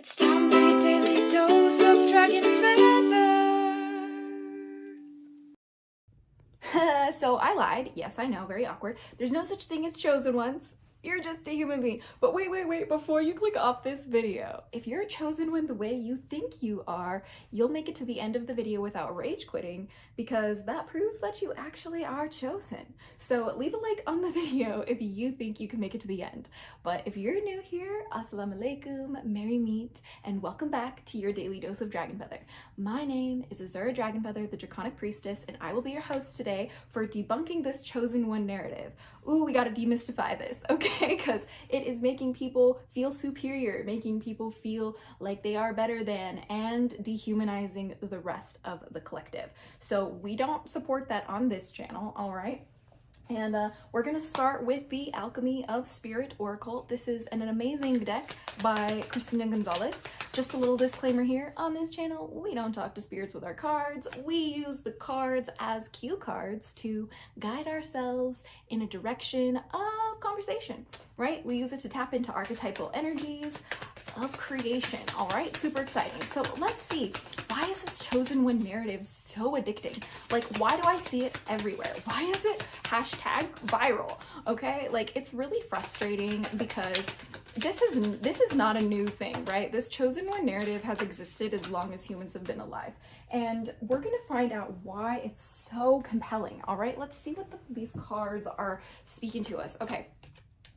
It's time for your daily dose of DragonFaether. So I lied. Yes, I know, very awkward. There's no such thing as chosen ones. You're just a human being. But wait, before you click off this video, if you're a chosen one the way you think you are, you'll make it to the end of the video without rage quitting, because that proves that you actually are chosen. So leave a like on the video if you think you can make it to the end. But if you're new here, assalamu alaikum, merry meet, and welcome back to your daily dose of DragonFaether. My name is Azura DragonFaether, the Draconic Priestess, and I will be your host today for debunking this chosen one narrative. Ooh, we gotta demystify this, okay? Because it is making people feel superior, making people feel like they are better than, and dehumanizing the rest of the collective. So we don't support that on this channel, all right? And we're gonna start with the Alchemy of Spirit Oracle. This is an amazing deck by Cristina Gonzáles. Just a little disclaimer here, on this channel, we don't talk to spirits with our cards. We use the cards as cue cards to guide ourselves in a direction of conversation, right? We use it to tap into archetypal energies of creation, all right? Super exciting. So let's see, why is this chosen one narrative so addicting? Like, why do I see it everywhere? Why is it hashtag viral? Okay, like, it's really frustrating because this is not a new thing, right? This chosen one narrative has existed as long as humans have been alive, and we're gonna find out why it's so compelling. All right, let's see what these cards are speaking to us. Okay,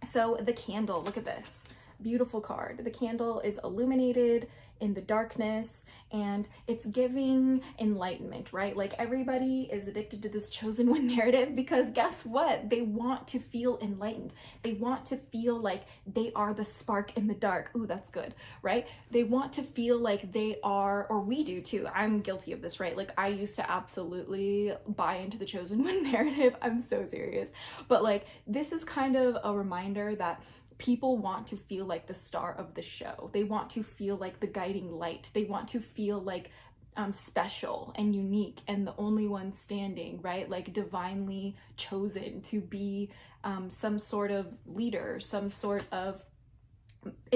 so the candle, look at this beautiful card. The candle is illuminated in the darkness, and it's giving enlightenment, right? Like, everybody is addicted to this chosen one narrative because guess what? They want to feel enlightened. They want to feel like they are the spark in the dark. Ooh, that's good, right? They want to feel like they are, or we do too. I'm guilty of this, right? Like, I used to absolutely buy into the chosen one narrative. I'm so serious. But like, this is kind of a reminder that people want to feel like the star of the show. They want to feel like the guiding light. They want to feel like special and unique and the only one standing, right? Like, divinely chosen to be some sort of leader, some sort of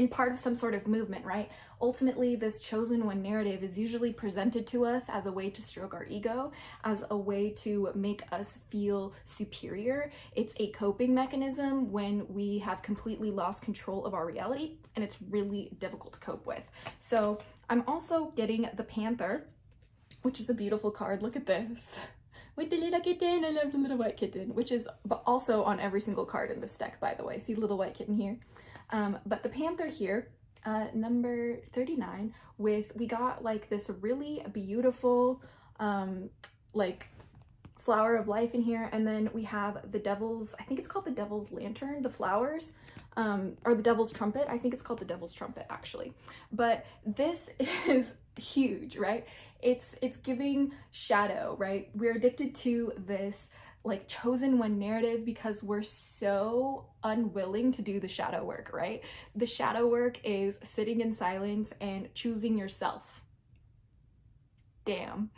part of some sort of movement, right? Ultimately, this chosen one narrative is usually presented to us as a way to stroke our ego, as a way to make us feel superior. It's a coping mechanism when we have completely lost control of our reality, and it's really difficult to cope with. So I'm also getting the Panther, which is a beautiful card. Look at this. With the little kitten, I love the little white kitten, which is also on every single card in this deck, by the way. See the little white kitten here? But the Panther here, number 39, we got like this really beautiful, like, flower of life in here. And then we have the devil's, I think it's called the devil's lantern, the flowers, or the devil's trumpet. I think it's called the devil's trumpet, actually. But this is huge, right? It's giving shadow, right? We're addicted to this like chosen one narrative because we're so unwilling to do the shadow work, right? The shadow work is sitting in silence and choosing yourself. Damn.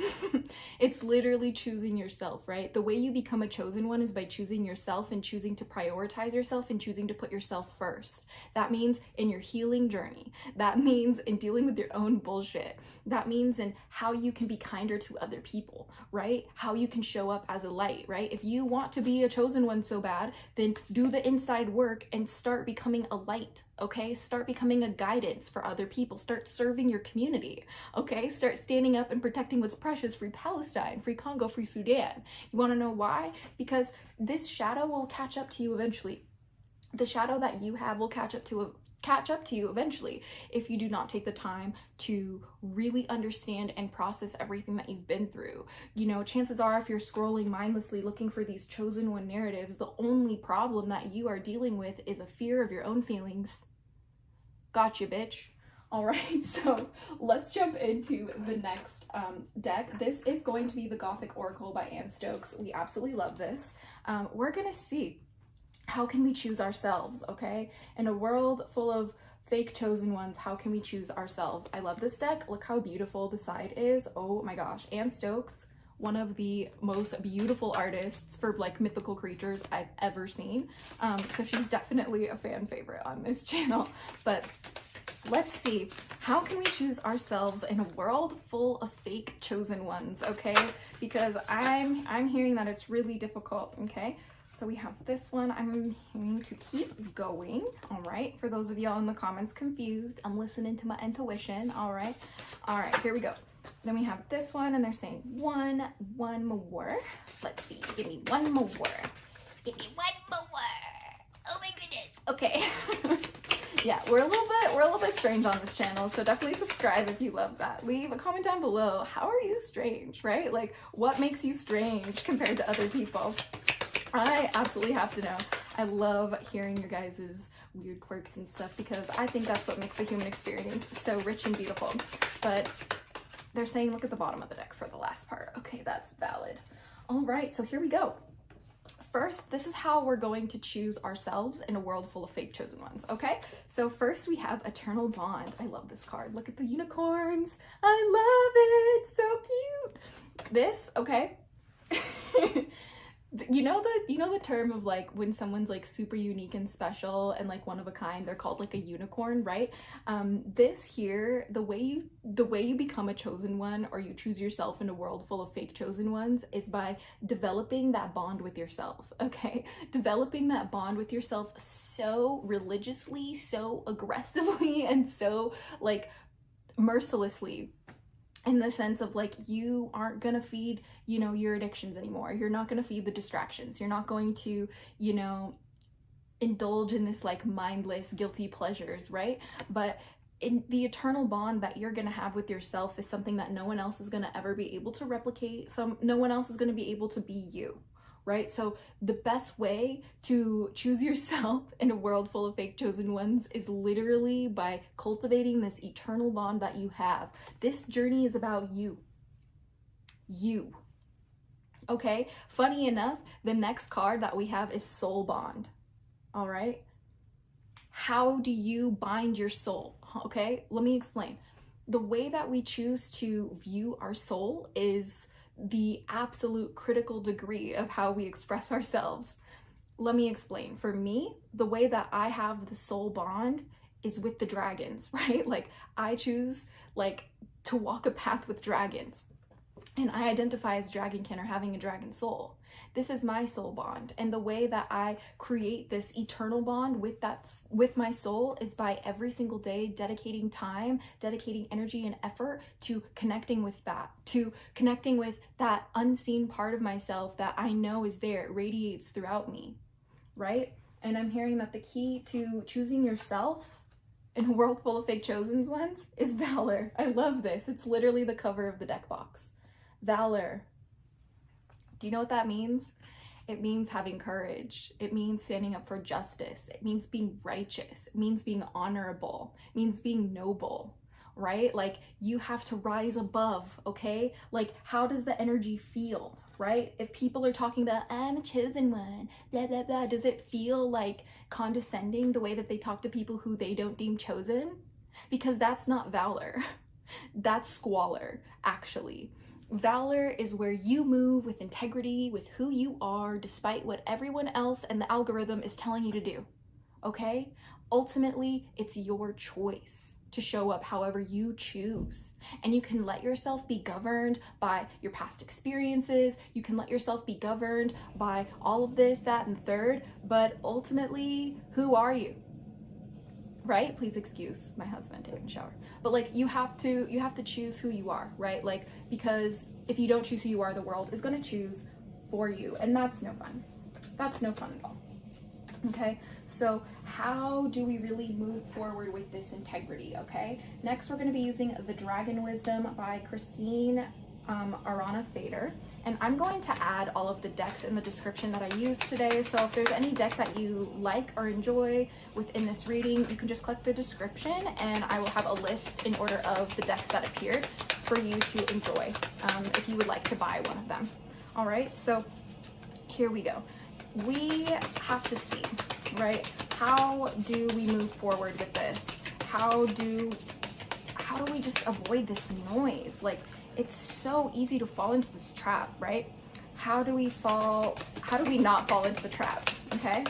It's literally choosing yourself, right? The way you become a chosen one is by choosing yourself and choosing to prioritize yourself and choosing to put yourself first. That means in your healing journey. That means in dealing with your own bullshit. That means in how you can be kinder to other people, right? How you can show up as a light, right? If you want to be a chosen one so bad, then do the inside work and start becoming a light, okay? Start becoming a guidance for other people. Start serving your community, okay? Start standing up and protecting what's precious. Free Palestine, free Congo, free Sudan. You want to know why? Because this shadow will catch up to you eventually. The shadow that you have will catch up to you eventually if you do not take the time to really understand and process everything that you've been through. You know, chances are, if you're scrolling mindlessly looking for these chosen one narratives, the only problem that you are dealing with is a fear of your own feelings. Gotcha, bitch. All right, so let's jump into the next deck. This is going to be the Gothic Oracle by Anne Stokes. We absolutely love this. We're gonna see, how can we choose ourselves, okay? In a world full of fake chosen ones, how can we choose ourselves? I love this deck. Look how beautiful the side is. Oh my gosh. Anne Stokes, one of the most beautiful artists for like mythical creatures I've ever seen. So she's definitely a fan favorite on this channel. But Let's see, how can we choose ourselves in a world full of fake chosen ones, okay? Because I'm hearing that it's really difficult, okay? So we have this one. I'm hearing to keep going, all right? For those of y'all in the comments confused, I'm listening to my intuition, all right? All right, here we go. Then we have this one, and they're saying one more. Let's see, give me one more. Give me one more. Oh my goodness. Okay. Yeah, we're a little bit strange on this channel, so definitely subscribe if you love that. Leave a comment down below. How are you strange, right? Like, what makes you strange compared to other people? I absolutely have to know. I love hearing your guys' weird quirks and stuff because I think that's what makes the human experience so rich and beautiful. But they're saying look at the bottom of the deck for the last part. Okay, that's valid. All right, so here we go. First, this is how we're going to choose ourselves in a world full of fake chosen ones, okay? So first we have Eternal Bond. I love this card. Look at the unicorns. I love it. So cute. This, okay? You know the term of like when someone's like super unique and special and like one of a kind, they're called like a unicorn, right? This here, the way you become a chosen one or you choose yourself in a world full of fake chosen ones is by developing that bond with yourself, okay? Developing that bond with yourself so religiously, so aggressively, and so like mercilessly. In the sense of like, you aren't gonna feed, you know, your addictions anymore. You're not gonna feed the distractions. You're not going to, you know, indulge in this like mindless, guilty pleasures, right? But in the eternal bond that you're gonna have with yourself is something that no one else is gonna ever be able to replicate. No one else is gonna be able to be you, right? So the best way to choose yourself in a world full of fake chosen ones is literally by cultivating this eternal bond that you have. This journey is about you. You. Okay? Funny enough, the next card that we have is Soul Bond. All right? How do you bind your soul? Okay? Let me explain. The way that we choose to view our soul is the absolute critical degree of how we express ourselves. Let me explain. For me, the way that I have the soul bond is with the dragons, right? Like I choose like to walk a path with dragons. And I identify as dragonkin or having a dragon soul. This is my soul bond. And the way that I create this eternal bond with my soul is by every single day dedicating time, dedicating energy and effort to connecting with that unseen part of myself that I know is there. It radiates throughout me, right? And I'm hearing that the key to choosing yourself in a world full of fake chosen ones is valor. I love this. It's literally the cover of the deck box. Valor. Do you know what that means? It means having courage. It means standing up for justice. It means being righteous. It means being honorable. It means being noble, right? Like you have to rise above, okay? Like how does the energy feel, right? If people are talking about, I'm a chosen one, blah, blah, blah, does it feel like condescending the way that they talk to people who they don't deem chosen? Because that's not valor. That's squalor, actually. Valor is where you move with integrity, with who you are, despite what everyone else and the algorithm is telling you to do, okay? Ultimately, it's your choice to show up however you choose. And you can let yourself be governed by your past experiences. You can let yourself be governed by all of this, that, and third, but ultimately, who are you? Right? Please excuse my husband taking a shower. But like you have to choose who you are, right? Like, because if you don't choose who you are, the world is going to choose for you. And that's no fun. That's no fun at all. Okay, so how do we really move forward with this integrity? Okay, next we're going to be using The Dragon Wisdom by Cristina Gonzáles, and I'm going to add all of the decks in the description that I used today. So if there's any deck that you like or enjoy within this reading, you can just click the description and I will have a list in order of the decks that appeared for you to enjoy if you would like to buy one of them. All right, so here we go. We have to see, right? How do we move forward with this? How do we just avoid this noise? Like, it's so easy to fall into this trap, right? How do we not fall into the trap? Okay,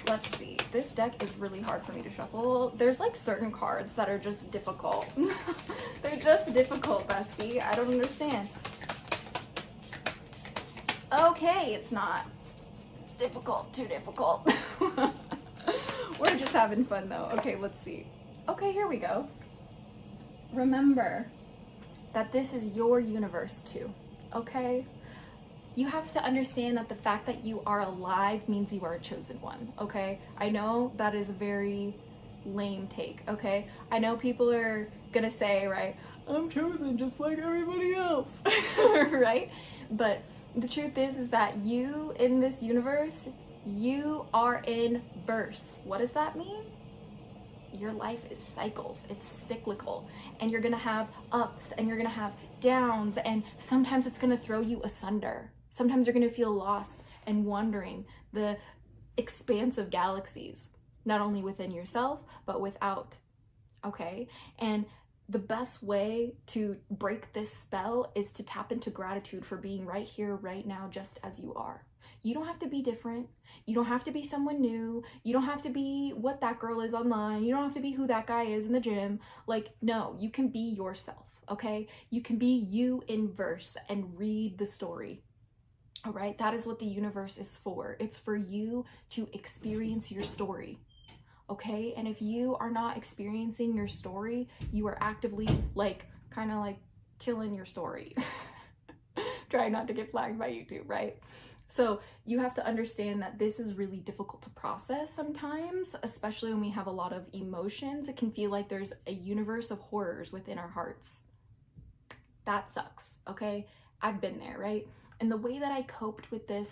let's see. This deck is really hard for me to shuffle. There's like certain cards that are just difficult. They're just difficult, bestie. I don't understand. Okay, it's not. It's difficult, too difficult. We're just having fun though. Okay, let's see. Okay, here we go. Remember that this is your universe too, okay? You have to understand that the fact that you are alive means you are a chosen one, okay? I know that is a very lame take, okay? I know people are gonna say, right, I'm chosen just like everybody else, right? But the truth is that you in this universe, you are in bursts. What does that mean? Your life is cycles, it's cyclical, and you're gonna have ups and you're gonna have downs, and sometimes it's gonna throw you asunder. Sometimes you're gonna feel lost and wandering the expanse of galaxies, not only within yourself, but without, okay? And the best way to break this spell is to tap into gratitude for being right here, right now, just as you are. You don't have to be different. You don't have to be someone new. You don't have to be what that girl is online. You don't have to be who that guy is in the gym. Like, no, you can be yourself, okay? You can be you in verse and read the story, all right? That is what the universe is for. It's for you to experience your story, okay? And if you are not experiencing your story, you are actively like, kind of like killing your story. Try not to get flagged by YouTube, right? So you have to understand that this is really difficult to process sometimes, especially when we have a lot of emotions. It can feel like there's a universe of horrors within our hearts. That sucks, okay? I've been there, right? And the way that I coped with this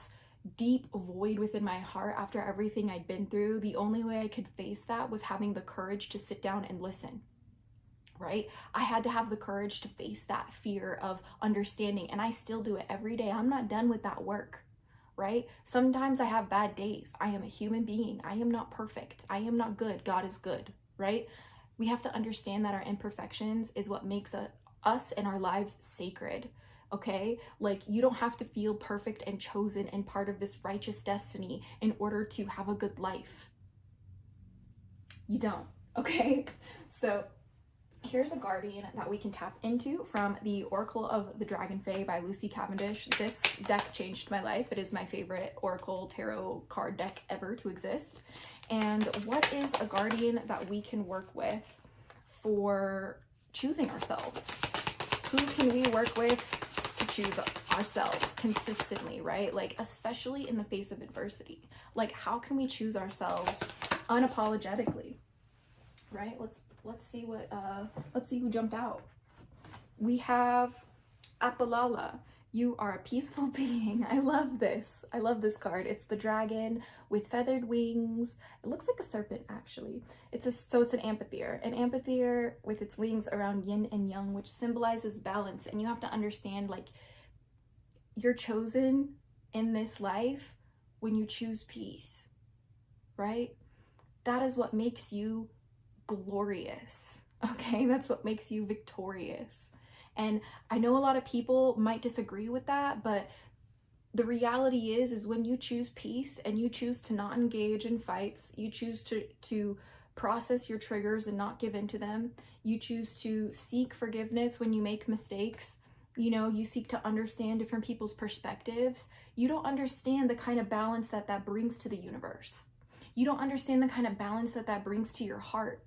deep void within my heart after everything I'd been through, the only way I could face that was having the courage to sit down and listen, right? I had to have the courage to face that fear of understanding, and I still do it every day. I'm not done with that work. Right? Sometimes I have bad days. I am a human being. I am not perfect. I am not good. God is good, right? We have to understand that our imperfections is what makes us and our lives sacred, okay? Like, you don't have to feel perfect and chosen and part of this righteous destiny in order to have a good life. You don't, okay? So here's a guardian that we can tap into from the Oracle of the DragonFae by Lucy Cavendish. This deck changed my life. It is my favorite Oracle tarot card deck ever to exist. And what is a guardian that we can work with for choosing ourselves? Who can we work with to choose ourselves consistently, right? Like, especially in the face of adversity. Like, how can we choose ourselves unapologetically? Right? Let's see who jumped out. We have Apalala. You are a peaceful being. I love this. I love this card. It's the dragon with feathered wings. It looks like a serpent, actually. So it's an amphitheater. An amphitheater with its wings around yin and yang, which symbolizes balance. And you have to understand, like, you're chosen in this life when you choose peace, right? That is what makes you glorious, okay? That's what makes you victorious. And I know a lot of people might disagree with that, but the reality is when you choose peace and you choose to not engage in fights, you choose to process your triggers and not give in to them, you choose to seek forgiveness when you make mistakes, you know, you seek to understand different people's perspectives, you don't understand the kind of balance that brings to the universe. You don't understand the kind of balance that brings to your heart.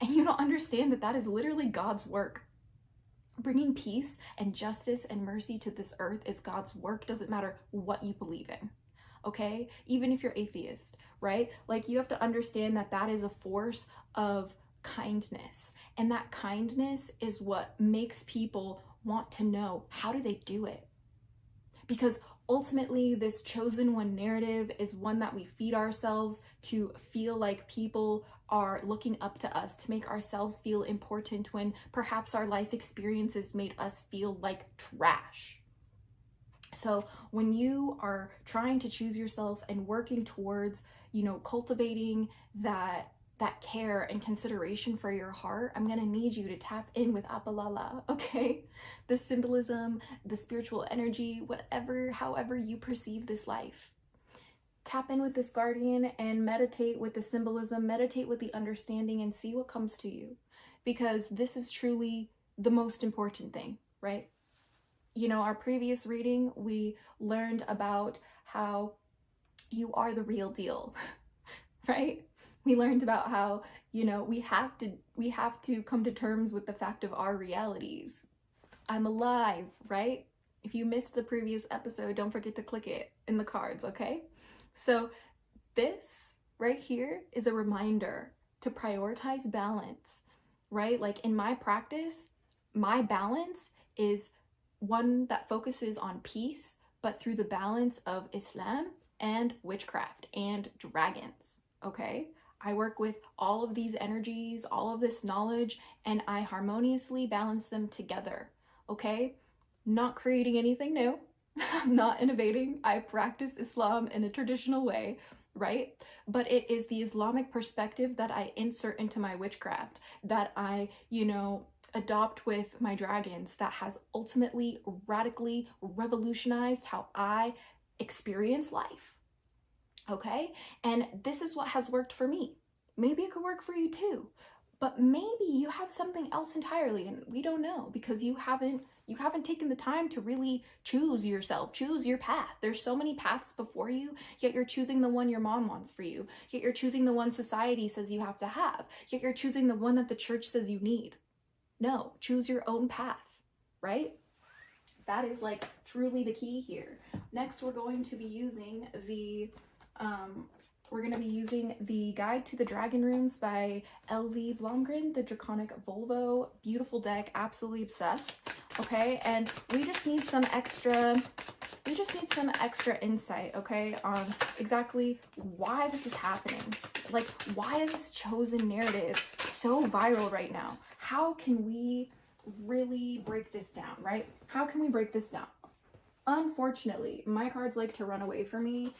And you don't understand that is literally God's work. Bringing peace and justice and mercy to this earth is God's work. Doesn't matter what you believe in, okay? Even if you're atheist, right? Like, you have to understand that is a force of kindness. And that kindness is what makes people want to know, how do they do it? Because ultimately, this chosen one narrative is one that we feed ourselves to feel like people are looking up to us, to make ourselves feel important when perhaps our life experiences made us feel like trash. So when you are trying to choose yourself and working towards, you know, cultivating that care and consideration for your heart, I'm gonna need you to tap in with Apalala, okay? The symbolism, the spiritual energy, however you perceive this life. tap in with this guardian and meditate with the symbolism, meditate with the understanding, and see what comes to you. Because this is truly the most important thing, right? You know, our previous reading, we learned about how you are the real deal, right? We learned about how, you know, we have to come to terms with the fact of our realities. I'm alive, right? If you missed the previous episode, don't forget to click it in the cards, okay? So this right here is a reminder to prioritize balance, right? Like in my practice, my balance is one that focuses on peace, but through the balance of Islam and witchcraft and dragons, okay? I work with all of these energies, all of this knowledge, and I harmoniously balance them together, okay? Not creating anything new. I'm not innovating. I practice Islam in a traditional way, right? But it is the Islamic perspective that I insert into my witchcraft, that I, you know, adopt with my dragons, that has ultimately radically revolutionized how I experience life, okay? And this is what has worked for me. Maybe it could work for you too, but maybe you have something else entirely, and we don't know because you haven't taken the time to really choose yourself, choose your path. There's so many paths before you, yet you're choosing the one your mom wants for you, yet you're choosing the one society says you have to have, yet you're choosing the one that the church says you need. No, choose your own path, right? That is like truly the key here. Next, we're going to be using the Guide to the Dragon Rooms by Elvi Blómgren, the Draconic Volvo. Beautiful deck, absolutely obsessed. Okay, and we just need some extra insight, okay, on exactly why this is happening. Like, why is this chosen narrative so viral right now? How can we really break this down, right? How can we break this down? Unfortunately, my cards like to run away from me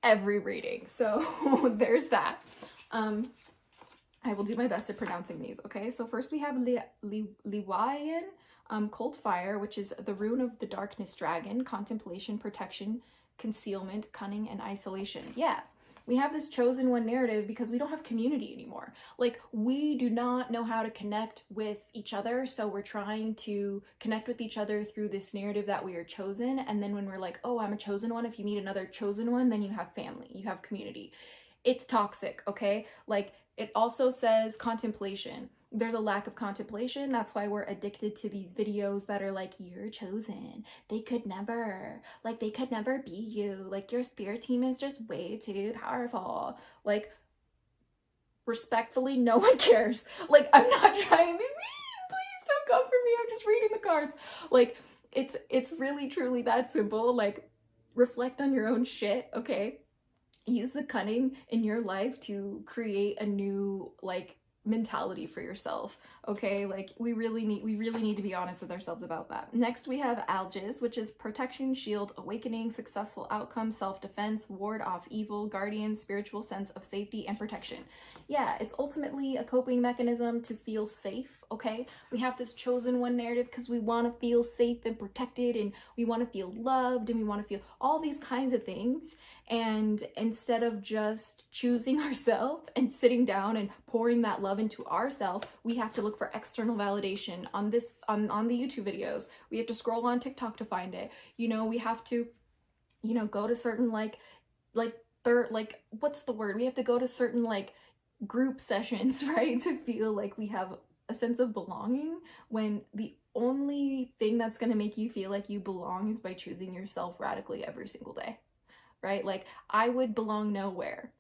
every reading, so there's that. I will do my best at pronouncing these, okay? So first we have Liwayan Cold Fire, which is the rune of the darkness dragon: contemplation, protection, concealment, cunning, and isolation. Yeah, we have this chosen one narrative because we don't have community anymore. Like, we do not know how to connect with each other, so we're trying to connect with each other through this narrative that we are chosen. And then when we're like, oh, I'm a chosen one, if you meet another chosen one, then you have family, you have community. It's toxic, okay? Like, it also says contemplation. There's a lack of contemplation. That's why we're addicted to these videos that are like, you're chosen. They could never be you. Like, your spirit team is just way too powerful. Like, respectfully, no one cares. Like, I'm not trying to be mean. Please don't come for me. I'm just reading the cards. Like, it's really, truly that simple. Like, reflect on your own shit, okay? Use the cunning in your life to create a new, like, mentality for yourself, okay? Like, we really need to be honest with ourselves about that. Next, we have Algis, which is protection, shield, awakening, successful outcome, self-defense, ward off evil, guardian, spiritual sense of safety and protection. Yeah, it's ultimately a coping mechanism to feel safe, okay? We have this chosen one narrative because we want to feel safe and protected, and we want to feel loved, and we want to feel all these kinds of things. And instead of just choosing ourselves and sitting down and pouring that love into ourselves, we have to look for external validation on the YouTube videos. We have to scroll on TikTok to find it. You know, we have to, you know, go to certain what's the word? We have to go to certain like group sessions, right? To feel like we have a sense of belonging, when the only thing that's going to make you feel like you belong is by choosing yourself radically every single day. Right? Like, I would belong nowhere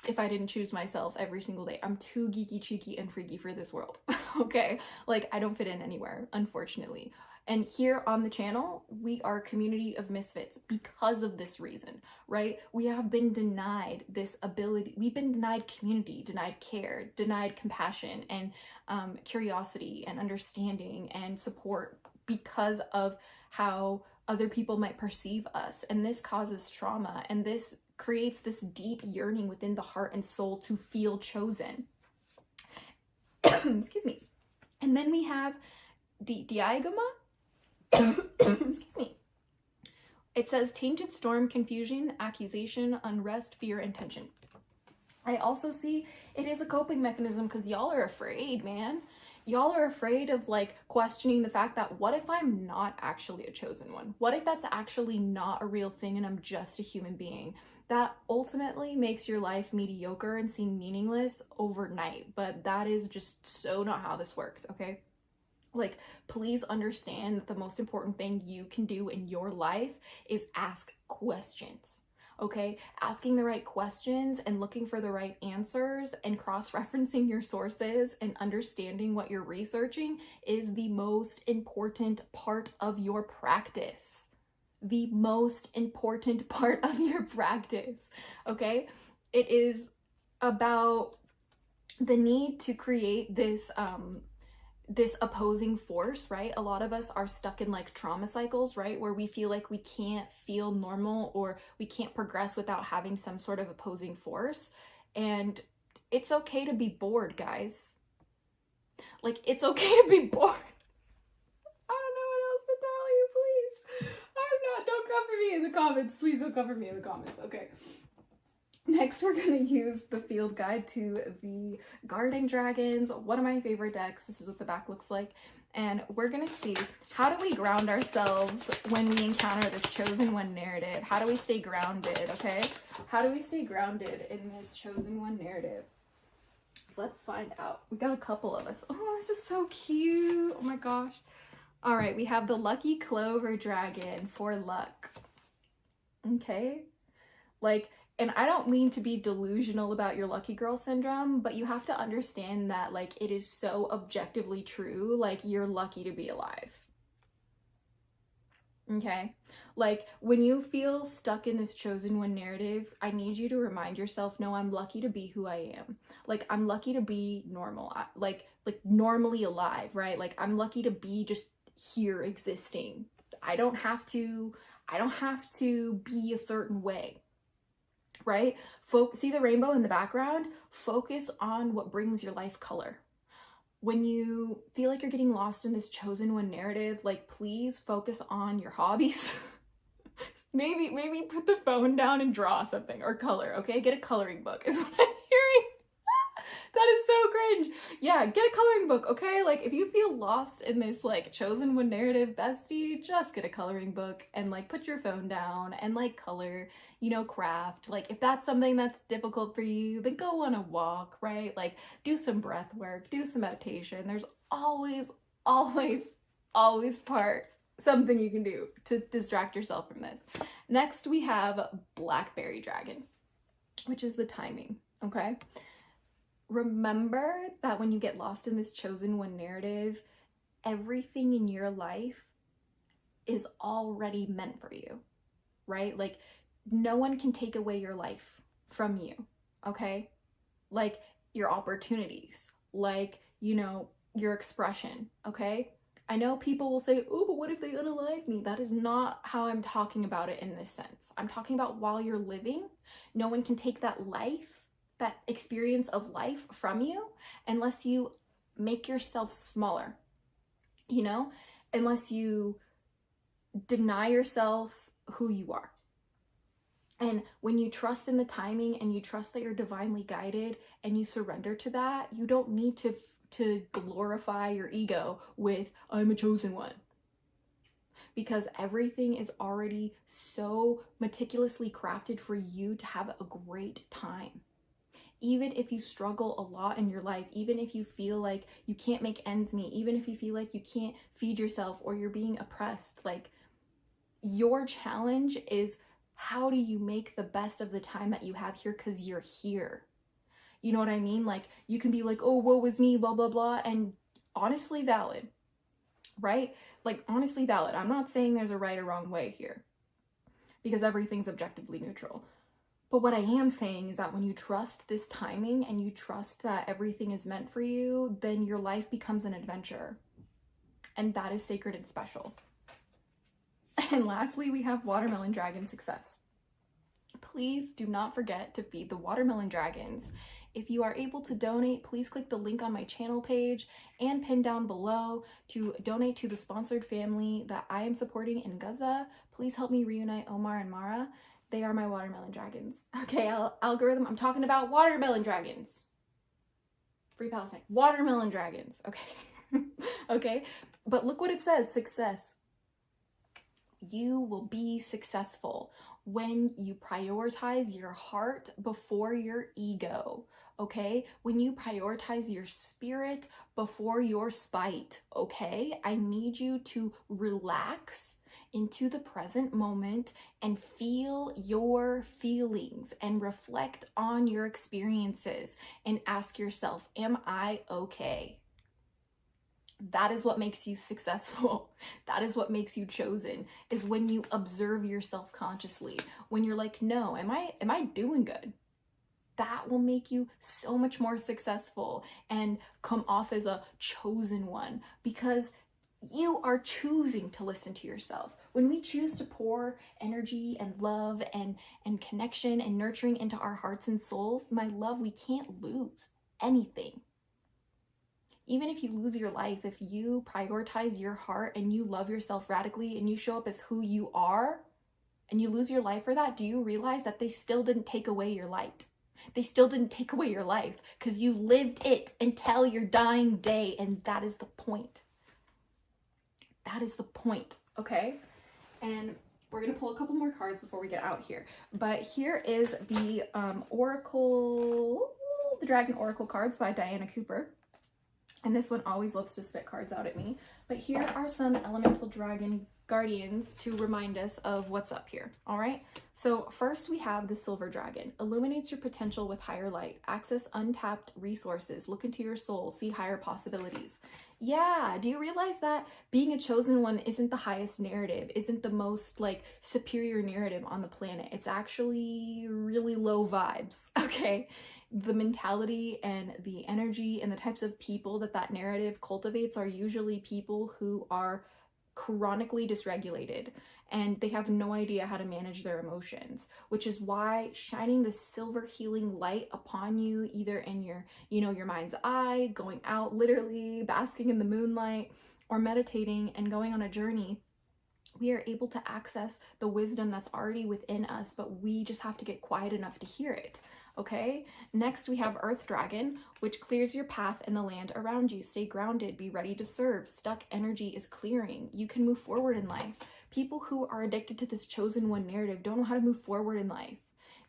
if I didn't choose myself every single day. I'm too geeky, cheeky, and freaky for this world, okay? Like, I don't fit in anywhere, unfortunately. And here on the channel, we are a community of misfits because of this reason, right? We have been denied this ability. We've been denied community, denied care, denied compassion, and curiosity, and understanding, and support because of how other people might perceive us. And this causes trauma, and this creates this deep yearning within the heart and soul to feel chosen. Excuse me. And then we have Diagoma. Excuse me. It says tainted storm, confusion, accusation, unrest, fear, and tension. I also see it is a coping mechanism because y'all are afraid, man. Y'all are afraid of like questioning the fact that what if I'm not actually a chosen one? What if that's actually not a real thing and I'm just a human being? That ultimately makes your life mediocre and seem meaningless overnight, but that is just so not how this works, okay? Like, please understand that the most important thing you can do in your life is ask questions, okay? Asking the right questions and looking for the right answers and cross-referencing your sources and understanding what you're researching is the most important part of your practice. The most important part of your practice, okay? It is about the need to create this opposing force, right? A lot of us are stuck in like trauma cycles, right? Where we feel like we can't feel normal or we can't progress without having some sort of opposing force. And it's okay to be bored, guys. Like, it's okay to be bored. I don't know what else to tell you, please. Don't cover me in the comments. Please don't cover me in the comments, okay? Next, we're going to use the field guide to the Guarding Dragons, one of my favorite decks. This is what the back looks like. And we're going to see, how do we ground ourselves when we encounter this Chosen One narrative? How do we stay grounded, okay? How do we stay grounded in this Chosen One narrative? Let's find out. We got a couple of us. Oh, this is so cute. Oh my gosh. All right, we have the Lucky Clover Dragon for luck. Okay? Like, and I don't mean to be delusional about your lucky girl syndrome, but you have to understand that, like, it is so objectively true. Like, you're lucky to be alive. Okay? Like, when you feel stuck in this Chosen One narrative, I need you to remind yourself, no, I'm lucky to be who I am. Like, I'm lucky to be normal. Like normally alive, right? Like, I'm lucky to be just here existing. I don't have to be a certain way. Right? See the rainbow in the background? Focus on what brings your life color. When you feel like you're getting lost in this Chosen One narrative, like, please focus on your hobbies. maybe put the phone down and draw something or color, okay? Get a coloring book is what I'm hearing. That is so cringe. Yeah, get a coloring book, okay? Like, if you feel lost in this, like, Chosen One narrative, bestie, just get a coloring book and, like, put your phone down and, like, color, you know, craft. Like, if that's something that's difficult for you, then go on a walk, right? Like, do some breath work, do some meditation. There's always something you can do to distract yourself from this. Next, we have Blackberry Dragon, which is the timing, okay? Remember that when you get lost in this Chosen One narrative, everything in your life is already meant for you, right? Like, no one can take away your life from you, okay? Like, your opportunities, like, you know, your expression, okay? I know people will say, oh, but what if they unalive me? That is not how I'm talking about it in this sense. I'm talking about while you're living, no one can take that life, that experience of life from you unless you make yourself smaller, you know, unless you deny yourself who you are. And when you trust in the timing and you trust that you're divinely guided and you surrender to that, you don't need to glorify your ego with, I'm a chosen one. Because everything is already so meticulously crafted for you to have a great time. Even if you struggle a lot in your life, even if you feel like you can't make ends meet, even if you feel like you can't feed yourself or you're being oppressed, like, your challenge is, how do you make the best of the time that you have here because you're here? You know what I mean? Like, you can be like, oh, woe is me, blah, blah, blah, and honestly valid, right? Like, honestly valid. I'm not saying there's a right or wrong way here because everything's objectively neutral. But what I am saying is that when you trust this timing and you trust that everything is meant for you, then your life becomes an adventure. And that is sacred and special. And lastly, we have Watermelon Dragon Success. Please do not forget to feed the watermelon dragons If you are able to donate, please click the link on my channel page and pin down below to donate to the sponsored family that I am supporting in Gaza. Please help me reunite Omar and Mara. They are my watermelon dragons. Okay, algorithm, I'm talking about watermelon dragons. Free Palestine. Watermelon dragons. Okay. Okay, but look what it says, success. You will be successful when you prioritize your heart before your ego, okay? When you prioritize your spirit before your spite, okay? I need you to relax into the present moment and feel your feelings and reflect on your experiences and ask yourself, am I okay? That is what makes you successful. That is what makes you chosen, is when you observe yourself consciously. When you're like, no, am I doing good? That will make you so much more successful and come off as a chosen one, because you are choosing to listen to yourself. When we choose to pour energy and love and connection and nurturing into our hearts and souls, my love, we can't lose anything. Even if you lose your life, if you prioritize your heart and you love yourself radically and you show up as who you are and you lose your life for that, do you realize that they still didn't take away your light? They still didn't take away your life because you lived it until your dying day, and that is the point. That is the point, okay? And we're gonna pull a couple more cards before we get out here. But here is the Oracle, the Dragon Oracle cards by Diana Cooper. And this one always loves to spit cards out at me. But here are some elemental dragon guardians to remind us of what's up here, all right? So first we have the silver dragon. Illuminates your potential with higher light. Access untapped resources. Look into your soul. See higher possibilities. Yeah, do you realize that being a chosen one isn't the highest narrative, isn't the most like superior narrative on the planet? It's actually really low vibes, okay? The mentality and the energy and the types of people that narrative cultivates are usually people who are chronically dysregulated and they have no idea how to manage their emotions, which is why shining the silver healing light upon you, either in your, your mind's eye, going out, literally basking in the moonlight, or meditating and going on a journey, we are able to access the wisdom that's already within us, but we just have to get quiet enough to hear it. Okay, next we have Earth Dragon, which clears your path in the land around you. Stay grounded, be ready to serve. Stuck energy is clearing. You can move forward in life. People who are addicted to this chosen one narrative don't know how to move forward in life.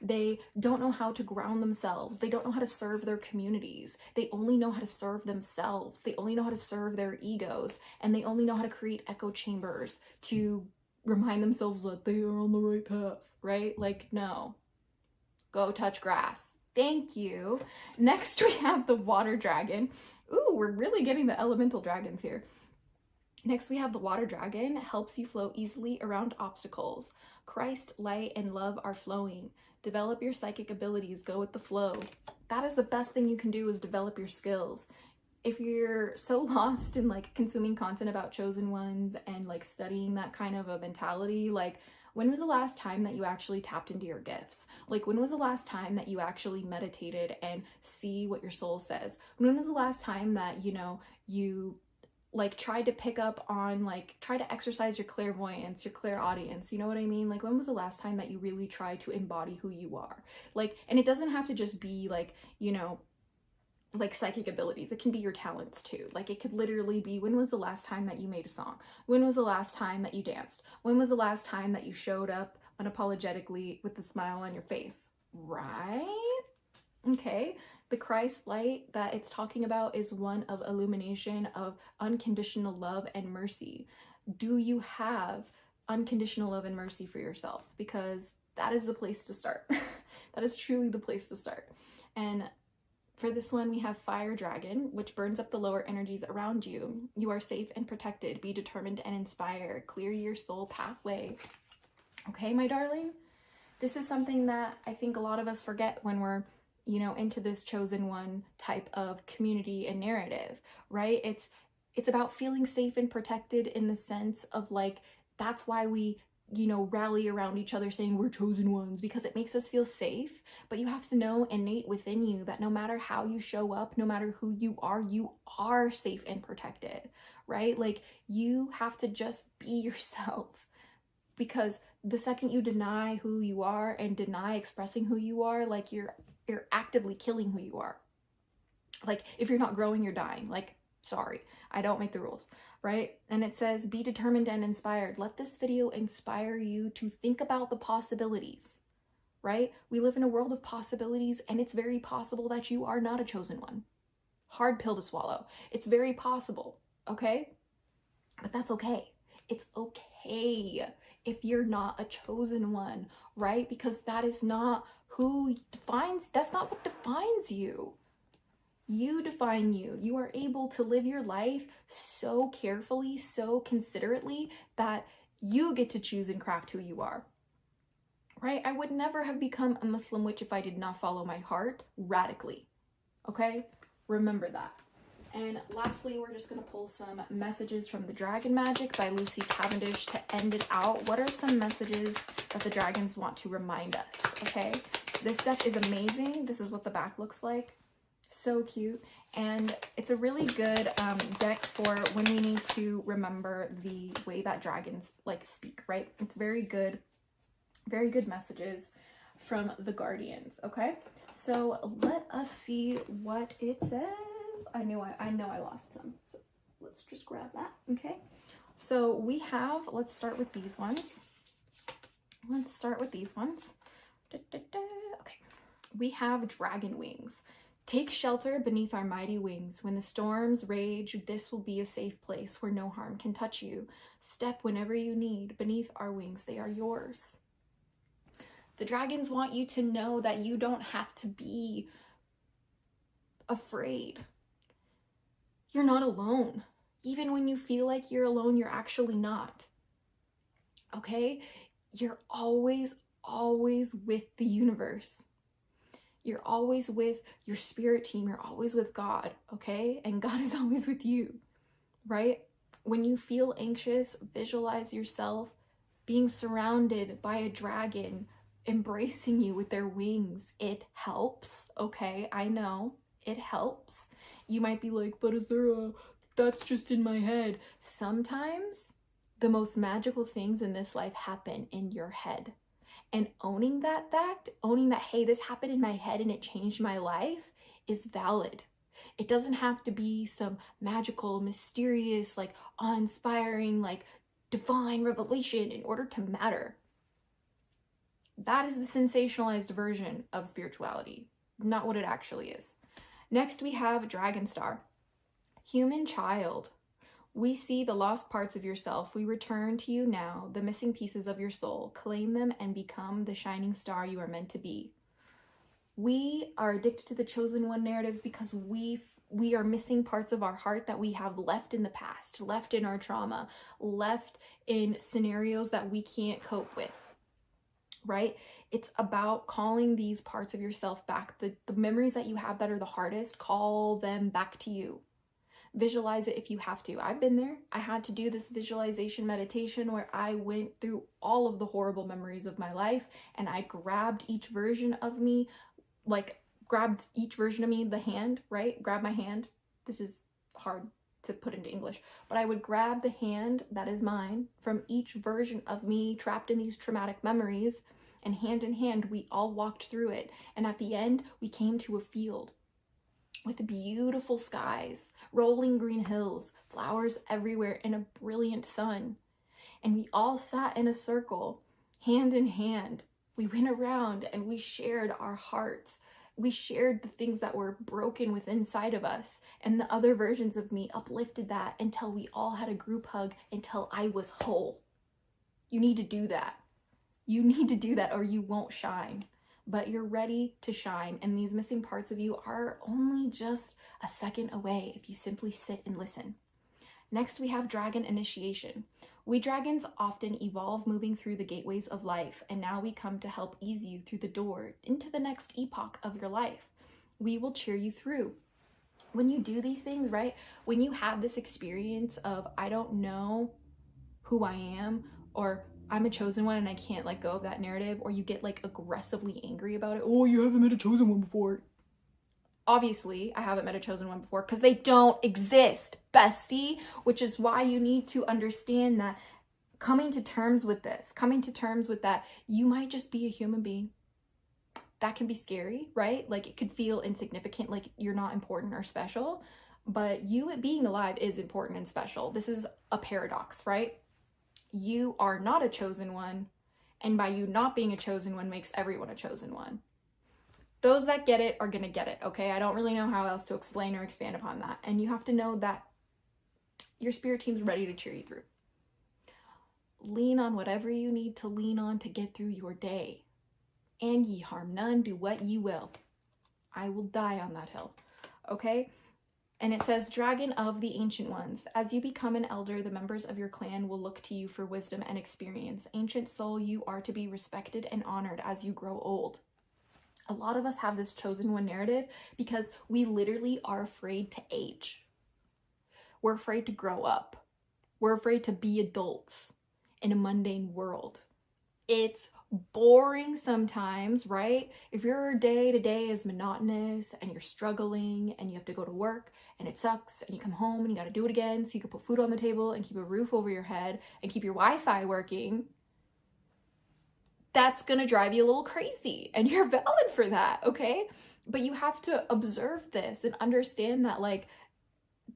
They don't know how to ground themselves. They don't know how to serve their communities. They only know how to serve themselves. They only know how to serve their egos, and they only know how to create echo chambers to remind themselves that they are on the right path, right? Like, no. Go touch grass. Thank you. Next we have the water dragon. Ooh, we're really getting the elemental dragons here. Next we have the water dragon. Helps you flow easily around obstacles. Christ, light, and love are flowing. Develop your psychic abilities. Go with the flow. That is the best thing you can do, is develop your skills. If you're so lost in like consuming content about chosen ones and like studying that kind of a mentality, like, when was the last time that you actually tapped into your gifts? Like, when was the last time that you actually meditated and see what your soul says? When was the last time that, you like tried to pick up on, like, try to exercise your clairvoyance, your clairaudience, you know what I mean? Like, when was the last time that you really tried to embody who you are? Like, and it doesn't have to just be like, like psychic abilities. It can be your talents too. Like, it could literally be, when was the last time that you made a song? When was the last time that you danced? When was the last time that you showed up unapologetically with a smile on your face? Right? Okay. The Christ light that it's talking about is one of illumination, of unconditional love and mercy. Do you have unconditional love and mercy for yourself? Because that is the place to start. That is truly the place to start. And for this one, we have Fire Dragon, which burns up the lower energies around you. You are safe and protected. Be determined and inspire. Clear your soul pathway. Okay, my darling? This is something that I think a lot of us forget when we're, into this chosen one type of community and narrative, right? It's about feeling safe and protected in the sense of like, that's why we you know, rally around each other saying we're chosen ones because it makes us feel safe. But you have to know innate within you that no matter how you show up, no matter who you are safe and protected, right? Like, you have to just be yourself, because the second you deny who you are and deny expressing who you are, like, you're actively killing who you are. Like, if you're not growing, you're dying. Like, sorry, I don't make the rules, right? And it says, be determined and inspired. Let this video inspire you to think about the possibilities, right? We live in a world of possibilities, and it's very possible that you are not a chosen one. Hard pill to swallow. It's very possible, okay? But that's okay. It's okay if you're not a chosen one, right? Because that is not that's not what defines you. You define you. You are able to live your life so carefully, so considerately, that you get to choose and craft who you are, right? I would never have become a Muslim witch if I did not follow my heart radically, okay? Remember that. And lastly, we're just going to pull some messages from the Dragon Magic by Lucy Cavendish to end it out. What are some messages that the dragons want to remind us, okay? This stuff is amazing. This is what the back looks like. So cute. And it's a really good deck for when we need to remember the way that dragons like speak, right? It's very good messages from the guardians, okay? So let us see what it says. I know I lost some, so let's just grab that, okay? So we have, let's start with these ones. Okay, we have dragon wings. Take shelter beneath our mighty wings. When the storms rage, this will be a safe place where no harm can touch you. Step whenever you need. Beneath our wings, they are yours. The dragons want you to know that you don't have to be afraid. You're not alone. Even when you feel like you're alone, you're actually not. Okay? You're always with the universe. You're always with your spirit team. You're always with God, okay? And God is always with you, right? When you feel anxious, visualize yourself being surrounded by a dragon embracing you with their wings. It helps, okay? I know, it helps. You might be like, but Azura, that's just in my head. Sometimes the most magical things in this life happen in your head. And owning that fact, owning that, hey, this happened in my head and it changed my life, is valid. It doesn't have to be some magical, mysterious, like awe-inspiring, like divine revelation in order to matter. That is the sensationalized version of spirituality, not what it actually is. Next, we have Dragon Star. Human child, we see the lost parts of yourself. We return to you now, the missing pieces of your soul. Claim them and become the shining star you are meant to be. We are addicted to the chosen one narratives because we are missing parts of our heart that we have left in the past, left in our trauma, left in scenarios that we can't cope with, right? It's about calling these parts of yourself back. The memories that you have that are the hardest, call them back to you. Visualize it if you have to. I've been there. I had to do this visualization meditation where I went through all of the horrible memories of my life and I grabbed each version of me, the hand, right? Grab my hand. This is hard to put into English, but I would grab the hand that is mine from each version of me trapped in these traumatic memories, and hand in hand, we all walked through it. And at the end, we came to a field with beautiful skies, rolling green hills, flowers everywhere, and a brilliant sun. And we all sat in a circle, hand in hand. We went around and we shared our hearts. We shared the things that were broken within inside of us. And the other versions of me uplifted that until we all had a group hug, until I was whole. You need to do that. You need to do that or you won't shine. But you're ready to shine, and these missing parts of you are only just a second away if you simply sit and listen. Next, we have dragon initiation. We dragons often evolve moving through the gateways of life, and now we come to help ease you through the door into the next epoch of your life. We will cheer you through. When you do these things, right? When you have this experience of, I don't know who I am, or I'm a chosen one and I can't let go of that narrative, or you get like aggressively angry about it. Oh, you haven't met a chosen one before. Obviously, I haven't met a chosen one before because they don't exist, bestie, which is why you need to understand that coming to terms with this, coming to terms with that, you might just be a human being. That can be scary, right? Like it could feel insignificant, like you're not important or special, but you being alive is important and special. This is a paradox, right? You are not a chosen one, and by you not being a chosen one makes everyone a chosen one. Those that get it are gonna get it, okay? I don't really know how else to explain or expand upon that. And you have to know that your spirit team's ready to cheer you through. Lean on whatever you need to lean on to get through your day. And ye harm none, do what ye will. I will die on that hill, okay? And it says, Dragon of the Ancient Ones, as you become an elder, the members of your clan will look to you for wisdom and experience. Ancient soul, you are to be respected and honored as you grow old. A lot of us have this chosen one narrative because we literally are afraid to age. We're afraid to grow up. We're afraid to be adults in a mundane world. It's boring sometimes, right? If your day to day is monotonous and you're struggling and you have to go to work and it sucks and you come home and you got to do it again so you can put food on the table and keep a roof over your head and keep your Wi-Fi working, that's gonna drive you a little crazy, and you're valid for that, okay? But you have to observe this and understand that like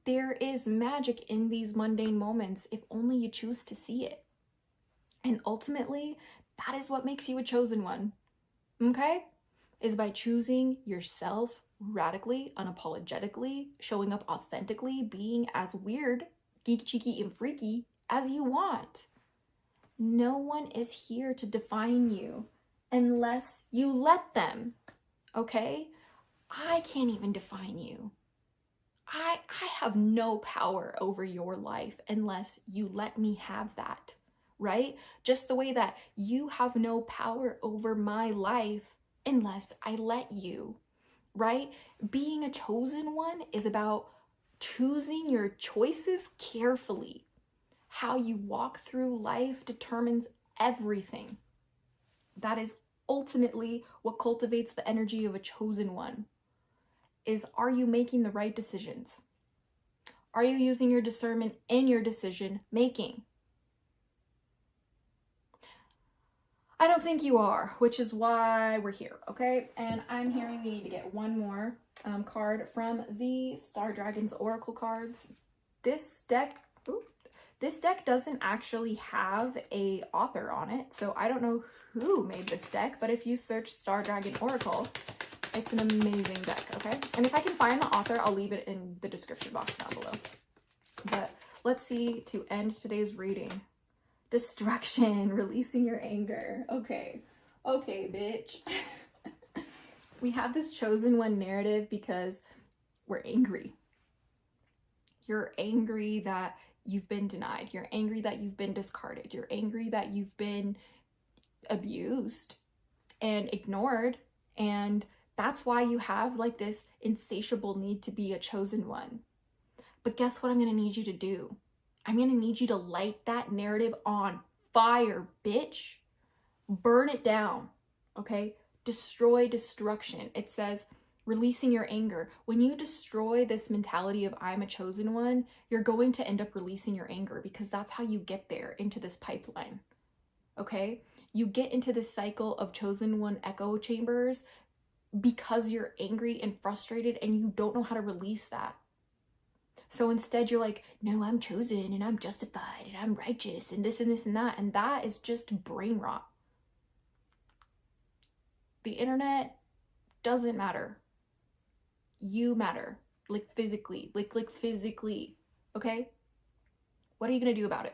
there is magic in these mundane moments if only you choose to see it. And ultimately, that is what makes you a chosen one, okay? Is by choosing yourself radically, unapologetically, showing up authentically, being as weird, geeky, cheeky, and freaky as you want. No one is here to define you unless you let them, okay? I can't even define you. I have no power over your life unless you let me have that, right? Just the way that you have no power over my life unless I let you, right? Being a chosen one is about choosing your choices carefully. How you walk through life determines everything. That is ultimately what cultivates the energy of a chosen one. Is, are you making the right decisions? Are you using your discernment in your decision making? I don't think you are, which is why we're here, okay? And I'm hearing we need to get one more card from the Star Dragons Oracle cards. This deck doesn't actually have a author on it, so I don't know who made this deck, but if you search Star Dragon Oracle, it's an amazing deck, okay? And if I can find the author, I'll leave it in the description box down below. But let's see, to end today's reading. Destruction, releasing your anger. Okay, bitch. We have this chosen one narrative because we're angry. You're angry that you've been denied. You're angry that you've been discarded. You're angry that you've been abused and ignored. And that's why you have like this insatiable need to be a chosen one. But guess what I'm going to need you to do? I'm going to need you to light that narrative on fire, bitch. Burn it down, okay? Destroy destruction. It says releasing your anger. When you destroy this mentality of I'm a chosen one, you're going to end up releasing your anger because that's how you get there into this pipeline, okay? You get into this cycle of chosen one echo chambers because you're angry and frustrated and you don't know how to release that. So instead you're like, no, I'm chosen and I'm justified and I'm righteous and this and this and that. And that is just brain rot. The internet doesn't matter. You matter, like physically, like physically, okay? What are you gonna do about it?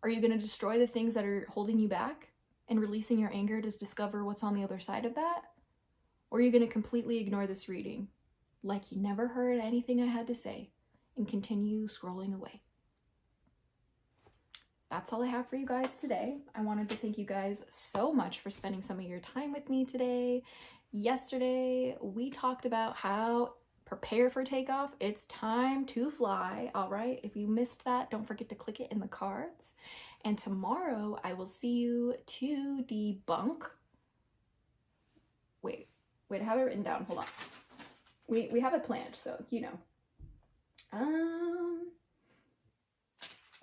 Are you gonna destroy the things that are holding you back and releasing your anger to discover what's on the other side of that? Or are you gonna completely ignore this reading like you never heard anything I had to say and continue scrolling away? That's all I have for you guys today. I wanted to thank you guys so much for spending some of your time with me today. Yesterday, we talked about how prepare for takeoff. It's time to fly, all right? If you missed that, don't forget to click it in the cards. And tomorrow I will see you to debunk. Wait, I have it written down. Hold on. We have it planned, so you know.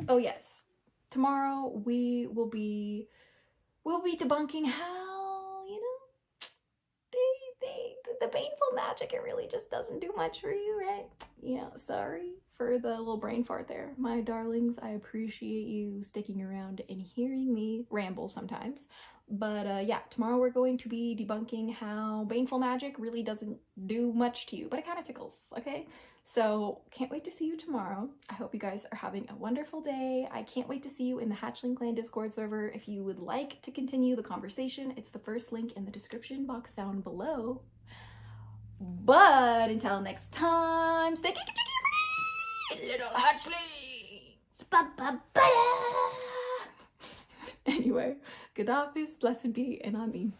Oh yes. Tomorrow we'll be debunking how, you know, the baneful magic, it really just doesn't do much for you, right? You know, sorry for the little brain fart there. My darlings, I appreciate you sticking around and hearing me ramble sometimes. But yeah, tomorrow we're going to be debunking how baneful magic really doesn't do much to you, but it kind of tickles, okay? So can't wait to see you tomorrow. I hope you guys are having a wonderful day. I can't wait to see you in the Hatchling Clan Discord server. If you would like to continue the conversation, it's the first link in the description box down below. But until next time, stay free, little hatchlings. Ba-ba-ba-da. Anyway, Godafis, blessed be, and I mean